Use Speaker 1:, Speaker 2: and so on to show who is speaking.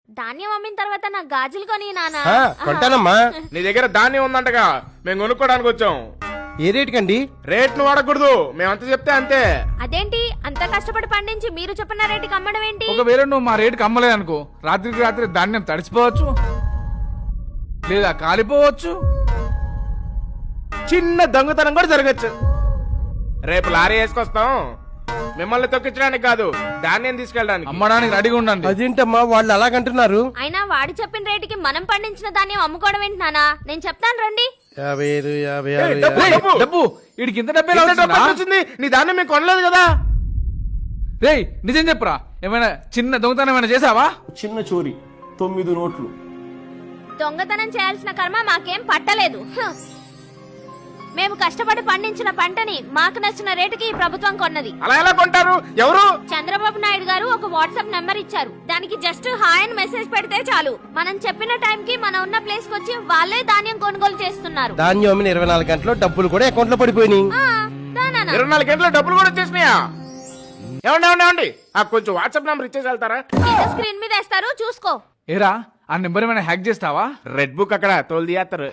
Speaker 1: ధాన్యం అమ్మిన తర్వాత నాకు గాజులు కొని నానా.
Speaker 2: కొంటానమ్మా.
Speaker 3: నీ దగ్గర ధాన్యం ఉందంటగా, మేము కొనుక్కోడానికి వచ్చాం.
Speaker 2: ఏ రేట్ కండి?
Speaker 3: రేట్ ను వాడకూడదు, మేమంత చెప్తే అంతే.
Speaker 1: అదేంటి అంత కష్టపడి పండించి మీరు చెప్పిన రేటుకి అమ్మడం ఏంటి?
Speaker 4: ఒకవేళ నువ్వు మా రేటుకి అమ్మలేదనుకో, రాత్రికి రాత్రి ధాన్యం తడిచిపోవచ్చు, లేదా కాలిపోవచ్చు,
Speaker 3: చిన్న దొంగతనం కూడా జరగచ్చు. రేపు లారీ వేసుకొస్తాం, మిమ్మల్ని తొక్కించడానికి కాదు, ధాన్యం తీసుకెళ్ళడానికి.
Speaker 4: అమ్మడానికి రెడీగా ఉండండి.
Speaker 2: అదేంటమ్మా వాళ్ళు అలాగంటున్నారు?
Speaker 1: అయినా వాడు చెప్పిన రేటుకి మనం పండించిన ధాన్యం అమ్ముకోవడం ఏంటి నానా? నేను చెప్తాను రండి.
Speaker 2: 50, 50,
Speaker 3: ఏయ్,
Speaker 2: 50,
Speaker 3: డబ్బు,
Speaker 2: 50.
Speaker 3: డబ్బు.
Speaker 4: డబ్బు వీడికి ఇంత డబ్బే
Speaker 3: ఎంత డబ్బు వచ్చింది? నీ ధాన్యం మేము కొనలేదు కదా.
Speaker 4: రేయ్ నిజం చెప్పురా, ఏమైనా చిన్న దొంగతనం ఏమైనా చేసావా?
Speaker 5: చిన్న చోరీ 9 నోట్లు.
Speaker 1: దొంగతనం చేయాల్సిన కర్మ మాకేం పట్టలేదు. మేము కష్టపడి పండించిన పంటని మాకు నచ్చిన రేటుకి ఈ ప్రభుత్వం కొన్నది.
Speaker 3: అలా ఎలా కొంటారు? ఎవరు?
Speaker 1: చంద్రబాబు నాయుడు గారు ఒక వాట్సాప్ నెంబర్ ఇచ్చారు. దానికి జస్ట్ హాయ్ అని మెసేజ్ పెడితే చాలు, మనం చెప్పిన టైం కి మనం ఉన్న ప్లేస్ కి వచ్చి వాళ్ళే ధాన్యం కొనుగోలు చేస్తున్నారు.
Speaker 2: ధాన్యం అమ్మిన 24 గంటల్లో డబ్బులు కూడా అకౌంట్ లో పడిపోయినాయి.
Speaker 1: దా నాన్న.
Speaker 3: 24 గంటల డబ్బులు కూడా వచ్చేసినాయా? ఏమండి కొంచెం వాట్సాప్ నెంబర్ ఇచ్చేసి వెళ్తారా?
Speaker 1: స్క్రీన్ మీద వేస్తారు చూసుకో.
Speaker 4: ఏరా ఆ నెంబర్ ఏమైనా హ్యాక్ చేస్తావా?
Speaker 3: రెడ్ బుక్ అక్కడ తోలు తీయేస్తారు.